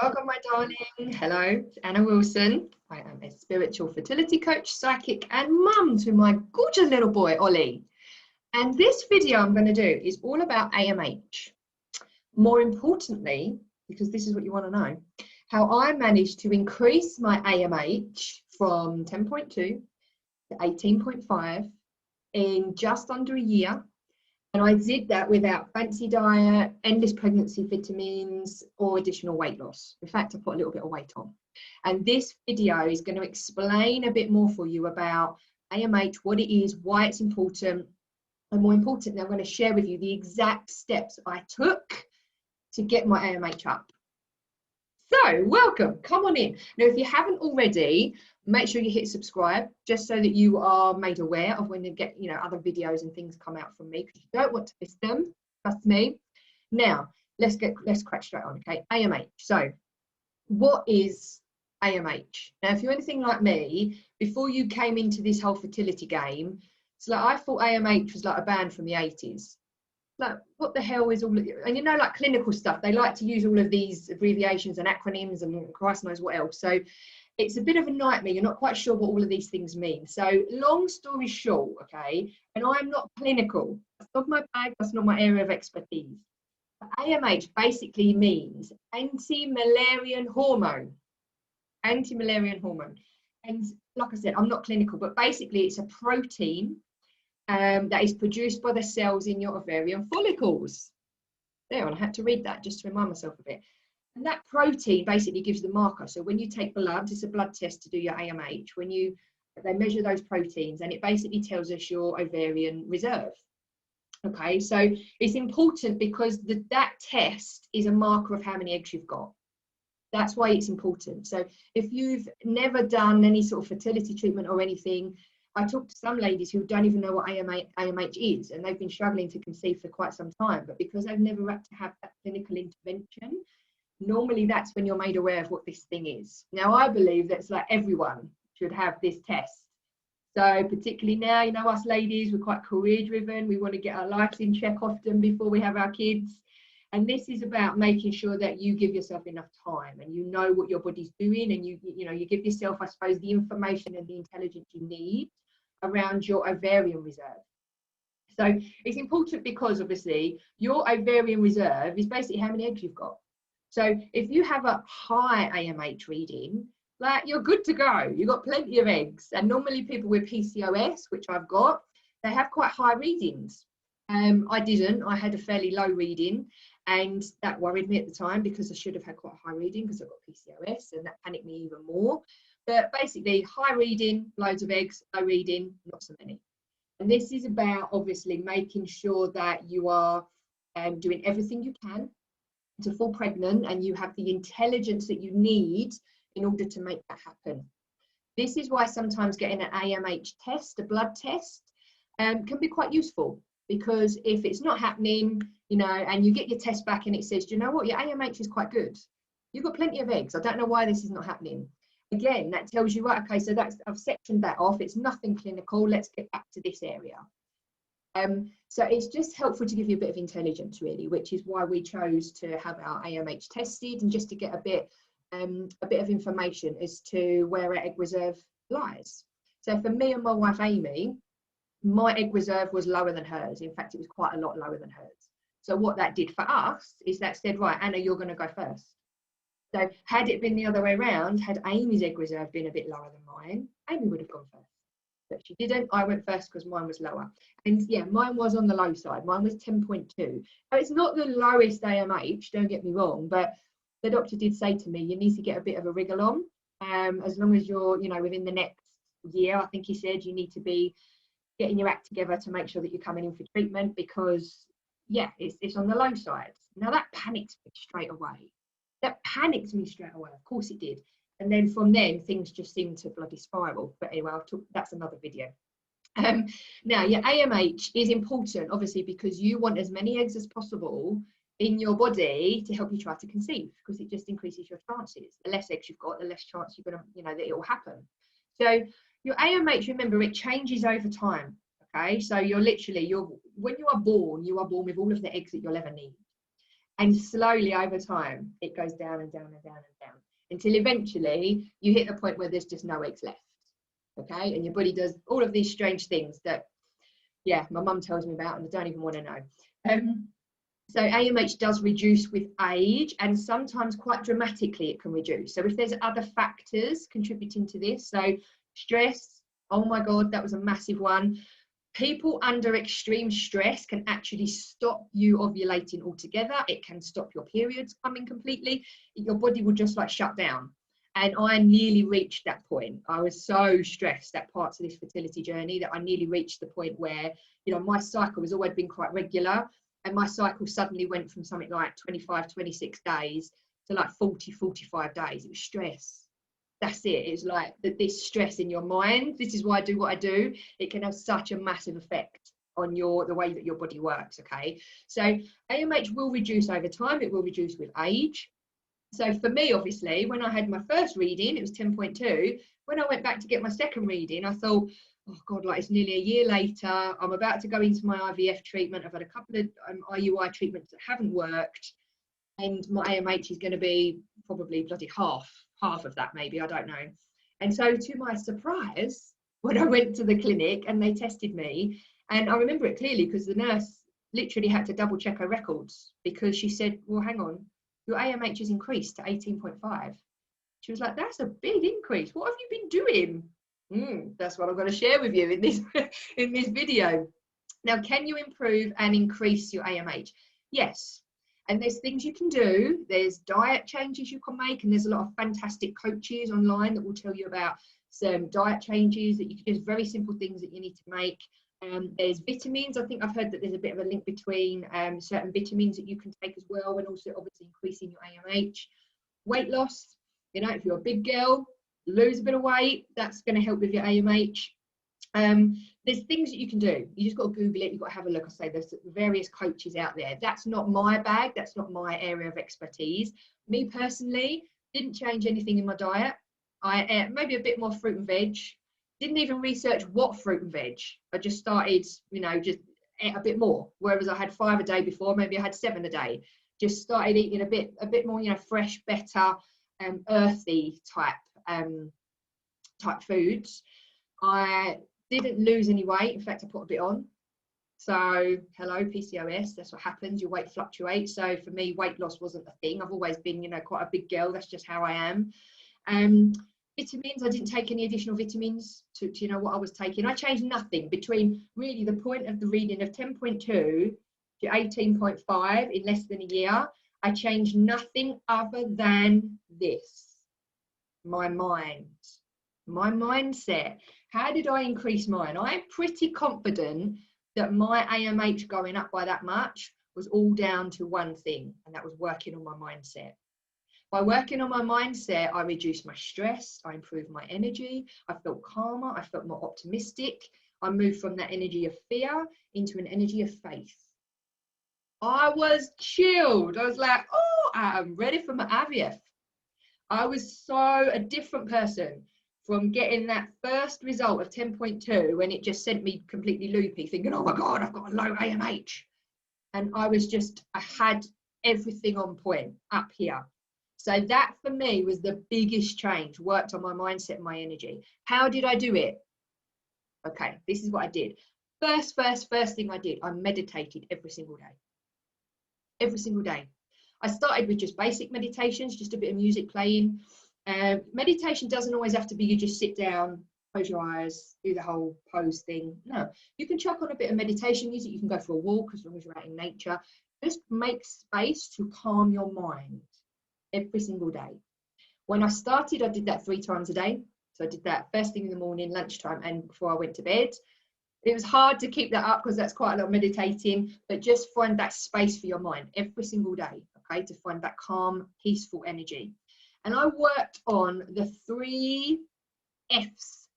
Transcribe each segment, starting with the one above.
Welcome, my darling. Hello, it's Anna Wilson. I am a spiritual fertility coach, psychic, and mum to my gorgeous little boy, Ollie. And this video I'm going to do is all about AMH. More importantly, because this is what you want to know, how I managed to increase my AMH from 10.2 to 18.5 in just under a year. And I did that without fancy diet, endless pregnancy vitamins, or additional weight loss. In fact, I put a little bit of weight on. And this video is going to explain a bit more for you about AMH, what it is, why it's important, and more importantly, I'm going to share with you the exact steps I took to get my AMH up. So, welcome, come on in. Now, if you haven't already, make sure you hit subscribe, just so that you are made aware of when you get, other videos and things come out from me, because you don't want to miss them, trust me. Now, let's crack straight on, okay? AMH. So, what is AMH? Now, if you're anything like me, before you came into this whole fertility game, it's like I thought AMH was like a band from the 80s. Like, what the hell is all of, and like clinical stuff, they like to use all of these abbreviations and acronyms and Christ knows what else. So it's a bit of a nightmare. You're not quite sure what all of these things mean. So long story short, okay, and I'm not clinical. That's not my bag. That's not my area of expertise. But AMH basically means anti-Müllerian hormone. Anti-Müllerian hormone. And like I said, I'm not clinical, but basically it's a protein that is produced by the cells in your ovarian follicles. There, and I had to read that just to remind myself of it. And that protein basically gives the marker. So when you take blood, it's a blood test to do your AMH. They measure those proteins, and it basically tells us your ovarian reserve. Okay, so it's important because that test is a marker of how many eggs you've got. That's why it's important. So if you've never done any sort of fertility treatment or anything, I talk to some ladies who don't even know what AMH is, and they've been struggling to conceive for quite some time, but because they've never had to have that clinical intervention, normally that's when you're made aware of what this thing is. Now, I believe that's like everyone should have this test. So particularly now, us ladies, we're quite career driven. We want to get our lives in check often before we have our kids. And this is about making sure that you give yourself enough time and you know what your body's doing, and you give yourself, I suppose, the information and the intelligence you need around your ovarian reserve. So it's important because obviously your ovarian reserve is basically how many eggs you've got. So if you have a high AMH reading, like, you're good to go. You've got plenty of eggs. And normally people with PCOS, which I've got, they have quite high readings. I didn't. I had a fairly low reading, and that worried me at the time because I should have had quite a high reading because I've got PCOS, and that panicked me even more. But basically, high reading, loads of eggs, low reading, not so many. And this is about obviously making sure that you are doing everything you can to fall pregnant, and you have the intelligence that you need in order to make that happen. This is why sometimes getting an AMH test, a blood test, can be quite useful, because if it's not happening, and you get your test back and it says, do you know what, your AMH is quite good. You've got plenty of eggs. I don't know why this is not happening. Again, that tells you, right, okay, so I've sectioned that off. It's nothing clinical. Let's get back to this area. So it's just helpful to give you a bit of intelligence, really, which is why we chose to have our AMH tested, and just to get a bit of information as to where our egg reserve lies. So for me and my wife Amy, my egg reserve was lower than hers. In fact, it was quite a lot lower than hers. So what that did for us is that said, right, Anna, you're going to go first. So had it been the other way around, had Amy's egg reserve been a bit lower than mine, Amy would have gone first. But she didn't. I went first because mine was lower. And yeah, mine was on the low side. Mine was 10.2. Now, it's not the lowest AMH, don't get me wrong, but the doctor did say to me, you need to get a bit of a wriggle on. As long as you're, within the next year, I think he said, you need to be getting your act together to make sure that you're coming in for treatment, because, yeah, it's on the low side. Now, that panicked me straight away. Of course it did. And then from then, things just seemed to bloody spiral. But anyway, that's another video. Now, your AMH is important, obviously, because you want as many eggs as possible in your body to help you try to conceive, because it just increases your chances. The less eggs you've got, the less chance you're going to, that it will happen. So your AMH, remember, it changes over time. Okay, so when you are born with all of the eggs that you'll ever need. And slowly over time, it goes down and down and down and down until eventually you hit the point where there's just no eggs left. Okay, and your body does all of these strange things that, yeah, my mum tells me about and I don't even want to know. So AMH does reduce with age, and sometimes quite dramatically it can reduce. So if there's other factors contributing to this, so stress, oh my God, that was a massive one. People under extreme stress can actually stop you ovulating altogether. It can stop your periods coming completely. Your body will just like shut down. And I nearly reached that point. I was so stressed at parts of this fertility journey that I nearly reached the point where, you know, my cycle has always been quite regular. And my cycle suddenly went from something like 25, 26 days to like 40, 45 days. It was stress. That's it. It's like this stress in your mind. This is why I do what I do. It can have such a massive effect on the way that your body works. Okay, so AMH will reduce over time. It will reduce with age. So for me, obviously, when I had my first reading, it was 10.2. When I went back to get my second reading, I thought, oh God, like it's nearly a year later. I'm about to go into my IVF treatment. I've had a couple of IUI treatments that haven't worked, and my AMH is going to be probably bloody half of that, maybe, I don't know. And so to my surprise, when I went to the clinic and they tested me, and I remember it clearly because the nurse literally had to double check her records because she said, well, hang on, your AMH has increased to 18.5. She was like, that's a big increase. What have you been doing? That's what I'm going to share with you in this in this video. Now, can you improve and increase your AMH? Yes. And there's things you can do. There's diet changes you can make, and there's a lot of fantastic coaches online that will tell you about some diet changes that you can do, very simple things that you need to make. There's vitamins. I think I've heard that there's a bit of a link between certain vitamins that you can take as well, and also obviously increasing your AMH. Weight loss, you know, if you're a big girl, lose a bit of weight, that's going to help with your AMH. There's things that you can do. You just got to Google it. You've got to have a look. I say there's various coaches out there. That's not my bag. That's not my area of expertise. Me personally, didn't change anything in my diet. I ate maybe a bit more fruit and veg. Didn't even research what fruit and veg. I just started, you know, just ate a bit more. Whereas I had 5 a day before, maybe I had 7 a day. Just started eating a bit more, you know, fresh, better, earthy type foods. I didn't lose any weight. In fact, I put a bit on. So, hello, PCOS, that's what happens. Your weight fluctuates. So for me, weight loss wasn't a thing. I've always been, you know, quite a big girl. That's just how I am. Vitamins, I didn't take any additional vitamins to you know, what I was taking. I changed nothing between really the point of the reading of 10.2 to 18.5 in less than a year. I changed nothing other than this, my mind, my mindset. How did I increase mine? I'm pretty confident that my AMH going up by that much was all down to one thing, and that was working on my mindset. By working on my mindset, I reduced my stress, I improved my energy, I felt calmer, I felt more optimistic. I moved from that energy of fear into an energy of faith. I was chilled. I was like, oh, I am ready for my IVF. I was so a different person from getting that first result of 10.2 when it just sent me completely loopy, thinking, oh my God, I've got a low AMH. And I had everything on point up here. So that for me was the biggest change, worked on my mindset and my energy. How did I do it? Okay, this is what I did. First thing I did, I meditated every single day. Every single day. I started with just basic meditations, just a bit of music playing. Meditation doesn't always have to be you just sit down, close your eyes, do the whole pose thing. No, you can chuck on a bit of meditation music. You can go for a walk as long as you're out in nature. Just make space to calm your mind every single day. When I started, I did that 3 times a day. So I did that first thing in the morning, lunchtime, and before I went to bed. It was hard to keep that up because that's quite a lot of meditating, but just find that space for your mind every single day, okay, to find that calm, peaceful energy. And I worked on the 3 F's.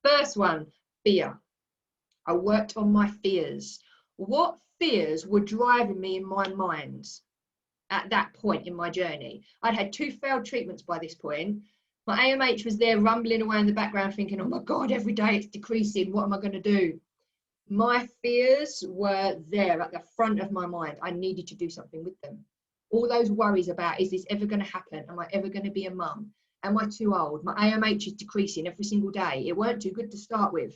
First one, fear. I worked on my fears. What fears were driving me in my mind at that point in my journey? I'd had 2 failed treatments by this point. My AMH was there rumbling away in the background thinking, oh my God, every day it's decreasing. What am I going to do? My fears were there at the front of my mind. I needed to do something with them. All those worries about, is this ever going to happen? Am I ever going to be a mum? Am I too old? My AMH is decreasing every single day. It weren't too good to start with.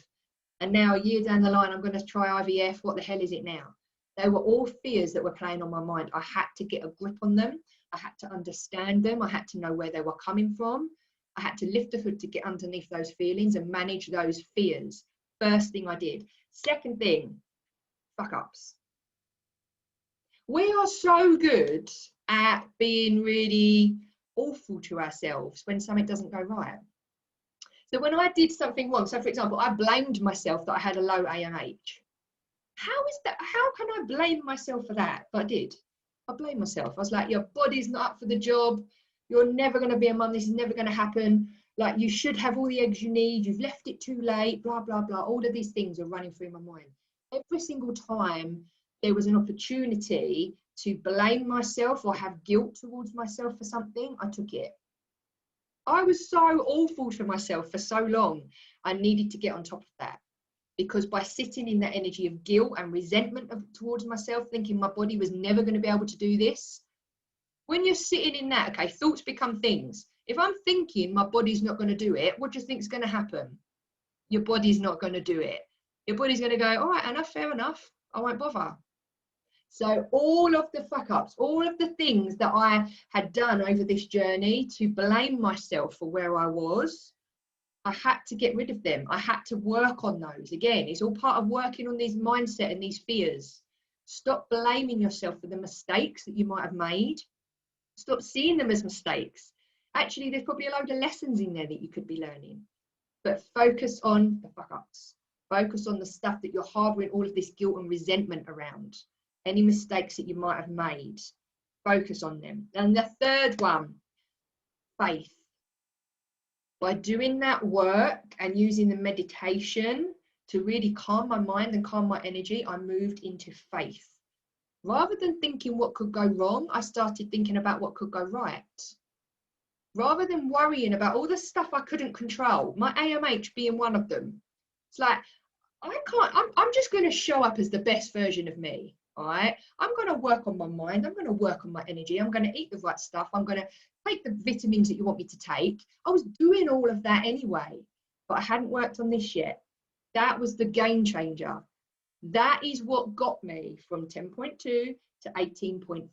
And now a year down the line, I'm going to try IVF. What the hell is it now? They were all fears that were playing on my mind. I had to get a grip on them. I had to understand them. I had to know where they were coming from. I had to lift the hood to get underneath those feelings and manage those fears. First thing I did. Second thing, fuck ups. We are so good at being really awful to ourselves when something doesn't go right. So when I did something wrong, so for example, I blamed myself that I had a low AMH. How is that? How can I blame myself for that? But I did. I blamed myself. I was like, your body's not up for the job. You're never going to be a mum. This is never going to happen. Like, you should have all the eggs you need. You've left it too late, blah, blah, blah. All of these things are running through my mind. Every single time there was an opportunity to blame myself or have guilt towards myself for something, I took it. I was so awful to myself for so long. I needed to get on top of that, because by sitting in that energy of guilt and resentment towards myself, thinking my body was never going to be able to do this, when you're sitting in that, okay, thoughts become things. If I'm thinking my body's not going to do it, what do you think is going to happen? Your body's not going to do it. Your body's going to go, all right, Anna, fair enough. I won't bother. So all of the fuck ups, all of the things that I had done over this journey to blame myself for where I was, I had to get rid of them. I had to work on those. Again, it's all part of working on these mindset and these fears. Stop blaming yourself for the mistakes that you might have made. Stop seeing them as mistakes. Actually, there's probably a load of lessons in there that you could be learning. But focus on the fuck ups. Focus on the stuff that you're harboring all of this guilt and resentment around. Any mistakes that you might have made. Focus on them. And the third one, faith. By doing that work and using the meditation to really calm my mind and calm my energy, I moved into faith. Rather than thinking what could go wrong, I started thinking about what could go right. Rather than worrying about all the stuff I couldn't control, my AMH being one of them. It's like, I'm just going to show up as the best version of me. All right. I'm going to work on my mind. I'm going to work on my energy. I'm going to eat the right stuff. I'm going to take the vitamins that you want me to take. I was doing all of that anyway, but I hadn't worked on this yet. That was the game changer. That is what got me from 10.2 to 18.5.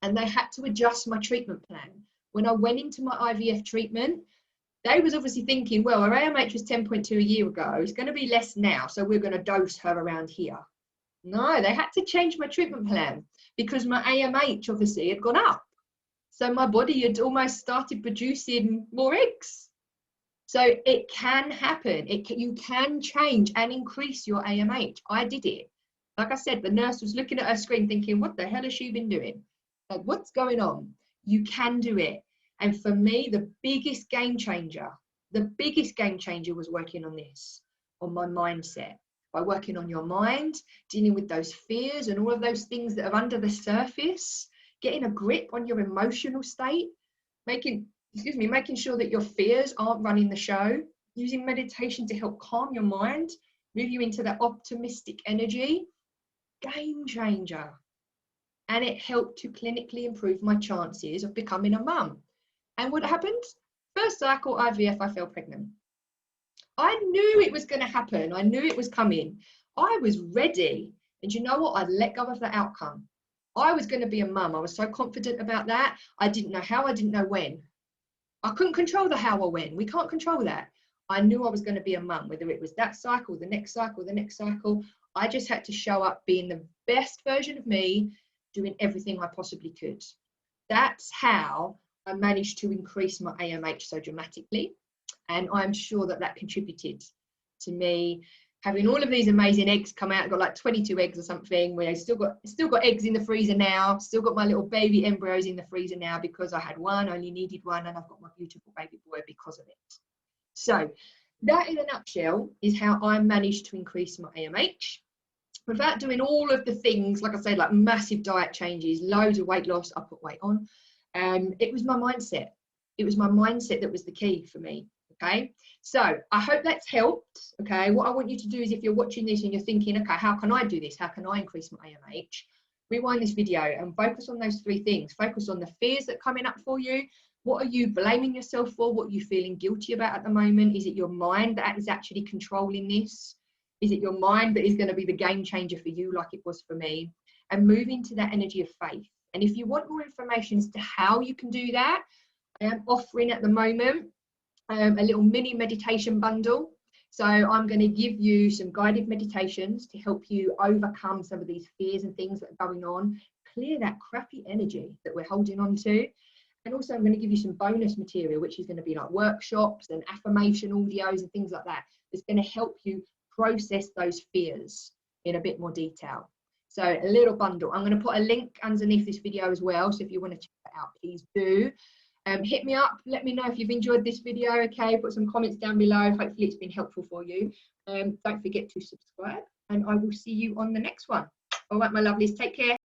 And they had to adjust my treatment plan. When I went into my IVF treatment, they was obviously thinking, well, her AMH was 10.2 a year ago. It's going to be less now, so we're going to dose her around here. No, they had to change my treatment plan because my AMH obviously had gone up. So my body had almost started producing more eggs. So it can happen. You can change and increase your AMH. I did it. Like I said, the nurse was looking at her screen thinking, what the hell has she been doing? Like, what's going on? You can do it. And for me, the biggest game changer was working on this, on my mindset. By working on your mind, dealing with those fears and all of those things that are under the surface, getting a grip on your emotional state, making sure that your fears aren't running the show, using meditation to help calm your mind, move you into that optimistic energy, game changer. And it helped to clinically improve my chances of becoming a mum. And what happened? First cycle IVF, I fell pregnant. I knew it was going to happen. I knew it was coming. I was ready. And you know what? I'd let go of the outcome. I was going to be a mum. I was so confident about that. I didn't know how, I didn't know when. I couldn't control the how or when. We can't control that. I knew I was going to be a mum, whether it was that cycle, the next cycle, the next cycle. I just had to show up being the best version of me, doing everything I possibly could. That's how I managed to increase my AMH so dramatically. And I'm sure that that contributed to me having all of these amazing eggs come out. I've got like 22 eggs or something. Where I still got eggs in the freezer now. Still got my little baby embryos in the freezer now because I had one, only needed one, and I've got my beautiful baby boy because of it. So that in a nutshell is how I managed to increase my AMH without doing all of the things, like I said, like massive diet changes, loads of weight loss. I put weight on. It was my mindset. It was my mindset that was the key for me. Okay, so I hope that's helped. Okay, what I want you to do is, if you're watching this and you're thinking, okay, how can I do this? How can I increase my AMH? Rewind this video and focus on those 3 things. Focus on the fears that are coming up for you. What are you blaming yourself for? What are you feeling guilty about at the moment? Is it your mind that is actually controlling this? Is it your mind that is going to be the game changer for you, like it was for me? And move into that energy of faith. And if you want more information as to how you can do that, I am offering at the moment a little mini meditation bundle. So I'm going to give you some guided meditations to help you overcome some of these fears and things that are going on, clear that crappy energy that we're holding on to. And also I'm going to give you some bonus material, which is going to be like workshops and affirmation audios and things like that. It's going to help you process those fears in a bit more detail. So a little bundle. I'm going to put a link underneath this video as well. So if you want to check that out, please do. Hit me up, let me know if you've enjoyed this video. Okay, put some comments down below. Hopefully it's been helpful for you. Don't forget to subscribe, and I will see you on the next one. All right, my lovelies, take care.